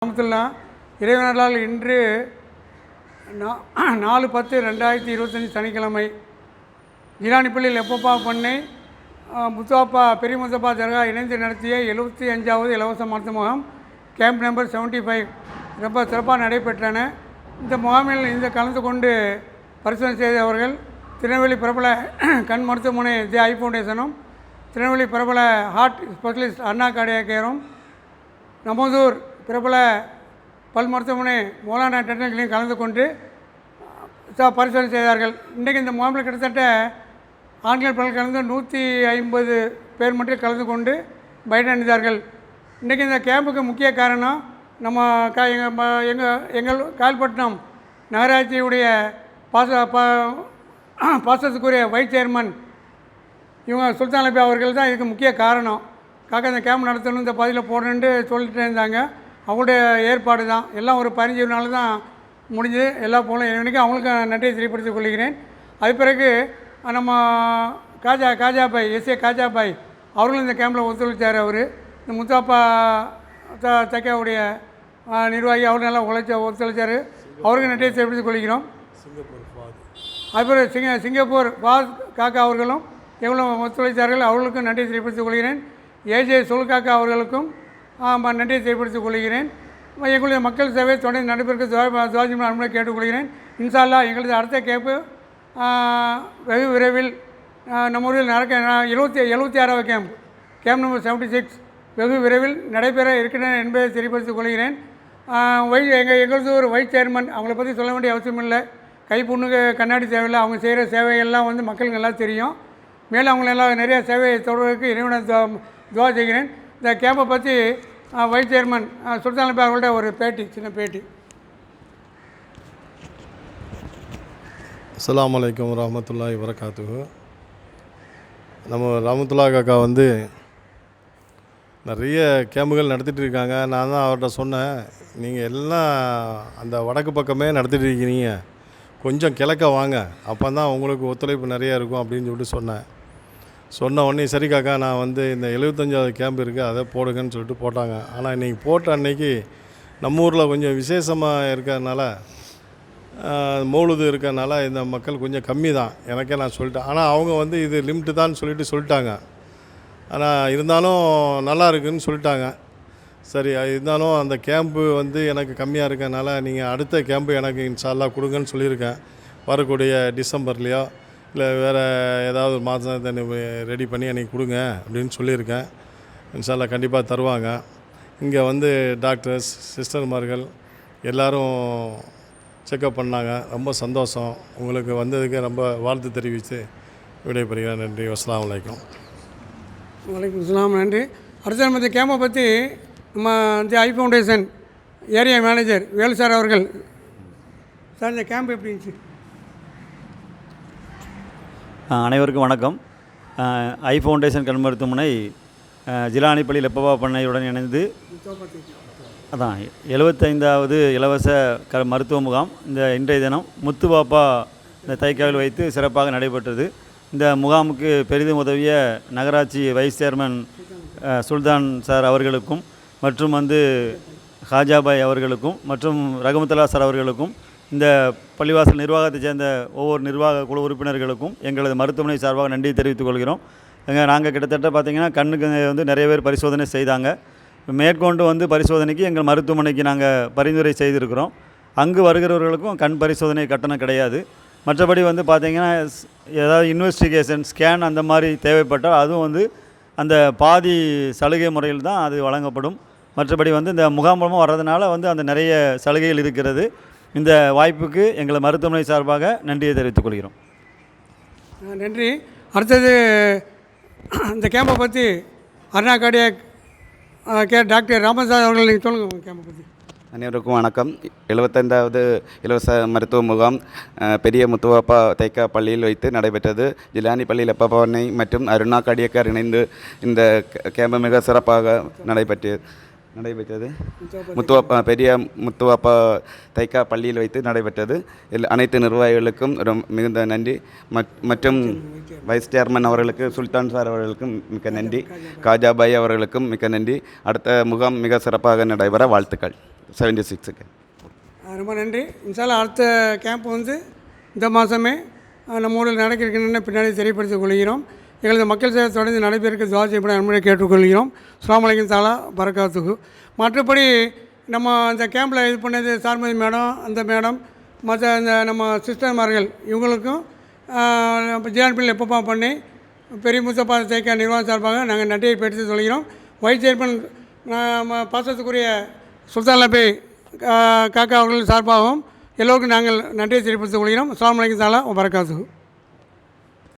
ரஹ்மத்துல்லாஹ் இறைவனர்களால் இன்று 4/10/2025 சனிக்கிழமை ஜிலானிப்பள்ளியில் எப்பப்பா பண்ணை முத்தாப்பா பெரிய முத்தாப்பா தர்கா இணைந்து நடத்திய 75வது இலவச மருத்துவ முகாம் கேம்ப் நம்பர் 75 ரொம்ப சிறப்பாக நடைபெற்றன. இந்த முகாமில் கலந்து கொண்டு பரிசோதனை செய்தவர்கள் திருநெல்வேலி பிரபல கண் மருத்துவமனை தி ஐ ஃபவுண்டேஷனும், திருநெல்வேலி பிரபல ஹார்ட் ஸ்பெஷலிஸ்ட் அண்ணா கார்டியாக் நமதூர் பிரபல பல் மருத்துவமனை மௌலானா டெக்னிக்கலையும் கலந்து கொண்டு பரிசோதனை செய்தார்கள். இன்றைக்கு இந்த முகாமில் கிட்டத்தட்ட ஆண்கள் பெண்கள் கலந்து 150 பேர் மட்டும் கலந்து கொண்டு பயனடைந்தார்கள். இன்றைக்கி இந்த கேம்புக்கு முக்கிய காரணம் நம்ம எங்கள் காயல்பட்டினம் நகராட்சியுடைய பாசத்துக்குரிய வைஸ் சேர்மன் இவங்க சுல்தான் நபி அவர்கள் தான் இதுக்கு முக்கிய காரணம். இந்த கேம்ப் நடத்தணும், இந்த பதிவில் போடணுன்ட்டு சொல்லிட்டு இருந்தாங்க. அவங்களுடைய ஏற்பாடு தான். எல்லாம் ஒரு 15 நாள் தான் முடிஞ்சு எல்லா போலும். இன்றைக்கி அவங்களுக்கு நன்றியை தெரியப்படுத்திக் கொள்கிறேன். அது பிறகு நம்ம காஜாபாய் எஸ்ஏ காஜாபாய் அவர்களும் இந்த கேம்பில் ஒத்துழைச்சார். அவர் இந்த முத்தாப்பா தக்காவுடைய நிர்வாகி அவர் நல்லா ஒத்துழைச்சார். அவருக்கு நன்றியை தெரியப்படுத்திக் கொள்கிறோம். அது பிறகு சிங்கப்பூர் பாஸ் காக்கா அவர்களும் எவ்வளோ ஒத்துழைத்தார்கள். அவர்களுக்கும் நன்றியை தெரியப்படுத்திக் கொள்கிறேன். ஏஜே சுல்காக்கா அவர்களுக்கும் நன்றியை தெரியப்படுத்திக் கொள்கிறேன். எங்களுடைய மக்கள் சேவை தொடர்ந்து நடைபெறுக்கு துவாஜிமல் அனுமதி கேட்டுக்கொள்கிறேன். இன்ஷா அல்லாஹ் எங்களது அடுத்த கேம்பு வெகு விரைவில் நம்ம ஊரில் நடக்க 76வது கேம்ப் நம்பர் 76 வெகு விரைவில் நடைபெற இருக்கின்றன என்பதை தெரியப்படுத்திக் கொள்கிறேன். எங்களது ஒரு வைஸ் சேர்மன், அவங்கள பற்றி சொல்ல வேண்டிய அவசியம் இல்லை. கைப்புண்ணுக்கு கண்ணாடி தேவையில்லை. அவங்க செய்கிற சேவைகள்லாம் மக்களுக்கு எல்லாம் தெரியும். மேலும் அவங்களெல்லாம் நிறைய சேவையை தொடர்வதற்கு இறைவனை துவா செய்கிறேன். இந்த கேம்பை பற்றி வைஸ் சேர்மன் சுல்தான் நபி அவர்கள்ட்ட ஒரு சின்ன பேட்டி. அஸ்ஸலாமு அலைக்கும் வரஹ்மத்துல்லாஹி வபரகாத்துஹு. நம்ம ரஹ்மத்துல்லாஹ் காக்கா நிறைய கேம்புகள் நடத்திட்டு இருக்காங்க. நான் தான் அவர்கிட்ட சொன்னேன், நீங்கள் எல்லாம் அந்த வடக்கு பக்கமே நடத்திட்டு இருக்கீங்க, கொஞ்சம் கிழக்க வாங்க, அப்போ தான் உங்களுக்கு ஒத்துழைப்பு நிறையா இருக்கும் அப்படின்னு சொல்லிட்டு சொன்ன உடனே சரி காக்கா, நான் இந்த 75வது கேம்ப் இருக்குது அதை போடுங்கன்னு சொல்லிட்டு போட்டாங்க. ஆனால் இன்றைக்கி போட்ட அன்னைக்கு நம்ம ஊரில் கொஞ்சம் விசேஷமாக இருக்கிறதுனால, மௌலுது இருக்கிறதுனால இந்த மக்கள் கொஞ்சம் கம்மி தான், எனக்கே நான் சொல்லிட்டேன். ஆனால் அவங்க இது லிமிட்டு தான் சொல்லிட்டாங்க. ஆனால் இருந்தாலும் நல்லா இருக்குதுன்னு சொல்லிட்டாங்க. சரி, இருந்தாலும் அந்த கேம்ப்பு எனக்கு கம்மியாக இருக்கிறதுனால நீங்கள் அடுத்த கேம்ப்பு எனக்கு இன்ஷா அல்லாஹ் கொடுங்கன்னு சொல்லியிருக்கேன். வரக்கூடிய டிசம்பர்லேயோ இல்லை வேறு ஏதாவது மாதம் ரெடி பண்ணி எனக்கு கொடுங்க அப்படின்னு சொல்லியிருக்கேன். இன்ஷா அல்லாஹ் கண்டிப்பாக தருவாங்க. இங்கே டாக்டர்ஸ் சிஸ்டர்மார்கள் எல்லோரும் செக்கப் பண்ணாங்க. ரொம்ப சந்தோஷம். உங்களுக்கு வந்ததுக்கு ரொம்ப வாழ்த்து தெரிவித்து விடைபெறுகிறேன். நன்றி. அஸ்ஸலாமு அலைக்கும். வலைக்கம் அஸ்ஸலாம். நன்றி. அடுத்த நம்ம இந்த கேம்பை பற்றி நம்ம the eye foundation area manager Velu sir அவர்கள். சார், இந்த கேம்ப் எப்படி இருந்துச்சு? அனைவருக்கும் வணக்கம். ஐ ஃபவுண்டேஷன் கண் மருத்துவமனை ஜிலானிப்பள்ளி லெப்பப்பா பண்ணையுடன் இணைந்து 75வது இலவச மருத்துவ முகாம் இன்றைய தினம் முத்துபாப்பா இந்த தைக்காவில் வைத்து சிறப்பாக நடைபெற்றது. இந்த முகாமுக்கு பெரிதும் உதவிய நகராட்சி வைஸ் சேர்மன் சுல்தான் சார் அவர்களுக்கும் மற்றும் ஹாஜாபாய் அவர்களுக்கும் மற்றும் ரஹ்மத்துல்லா சார் அவர்களுக்கும் இந்த பள்ளிவாசல் நிர்வாகத்தைச் சேர்ந்த ஒவ்வொரு நிர்வாக குழு உறுப்பினர்களுக்கும் எங்களது மருத்துவமனை சார்பாக நன்றி தெரிவித்துக் கொள்கிறோம். நாங்கள் கிட்டத்தட்ட பார்த்திங்கன்னா கண்ணுக்கு நிறைய பேர் பரிசோதனை செய்தாங்க. மேற்கொண்டு பரிசோதனைக்கு எங்கள் மருத்துவமனைக்கு நாங்கள் பரிந்துரை செய்திருக்கிறோம். அங்கு வருகிறவர்களுக்கும் கண் பரிசோதனை கட்டணம் கிடையாது. மற்றபடி பார்த்திங்கன்னா ஏதாவது இன்வெஸ்டிகேஷன் ஸ்கேன் அந்த மாதிரி தேவைப்பட்டால் அதுவும் அந்த பாதி சலுகை முறையில் தான் அது வழங்கப்படும். மற்றபடி இந்த முகாம் மூலமாக வர்றதுனால அந்த நிறைய சலுகைகள் இருக்கிறது. இந்த வாய்ப்புக்கு எங்களை மருத்துவமனை சார்பாக நன்றியை தெரிவித்துக் கொள்கிறோம். நன்றி. அடுத்தது இந்த கேம்பை பற்றி அண்ணா கார்டியாக் டாக்டர் ராமசாமி அவர்கள் நீங்கள் சொல்லுங்கள் கேம்பை பற்றி. அனைவருக்கும் வணக்கம். 75வது இலவச மருத்துவ முகாம் பெரிய முத்துவாப்பா தைக்கா பள்ளியில் வைத்து நடைபெற்றது. ஜிலானி பள்ளி லெப்பப்பா பண்ணை மற்றும் அருணா கார்டியாக் இணைந்து இந்த கேம்பு மிக சிறப்பாக நடைபெற்றது. பெரிய முத்துவாப்பா தைக்கா பள்ளியில் வைத்து நடைபெற்றது. அனைத்து நிர்வாகிகளுக்கும் மிகுந்த நன்றி. மற்றும் வைஸ் சேர்மன் அவர்களுக்கு சுல்தான் சார் அவர்களுக்கும் மிக்க நன்றி. காஜாபாய் அவர்களுக்கும் மிக்க நன்றி. அடுத்த முகாம் மிக சிறப்பாக நடைபெற வாழ்த்துக்கள். 76க்கு. ரொம்ப நன்றி. இன்ஷால்லா அடுத்த கேம்ப் வந்து இந்த மாதமே நம்ம ஊரில் நடக்க இருக்கின்றன பின்னாடி தெரியப்படுத்திக் கொள்கிறோம். எங்களது மக்கள் சேவை தொடர்ந்து நடைபெறுக்கு துவா செய்யப்பட நன்மையை கேட்டுக்கொள்கிறோம். அஸ்ஸலாமு அலைக்கும் தஆலா பரக்காத்துஹு. மற்றபடி நம்ம அந்த கேம்பில் இது பண்ணது சார்மதி மேடம், அந்த மேடம், மற்ற அந்த நம்ம சிஸ்டர்மார்கள் இவங்களுக்கும் ஜிஆர்பியில் எப்பப்பா பண்ணி பெரிய முத்தப்பா தேக்கா நிர்வாகம் சார்பாக நாங்கள் நன்றியை பெற்று சொல்கிறோம். வைஸ் சேர்மன் பாசத்துக்குரிய சுல்தான் லபே காக்கா அவர்கள் சார்பாகவும் எல்லோருக்கும் நாங்கள் நன்றியை தெரிவித்துக் கொள்கிறோம். அஸ்ஸலாமு அலைக்கும் தஆலா வபரகாத்துஹு.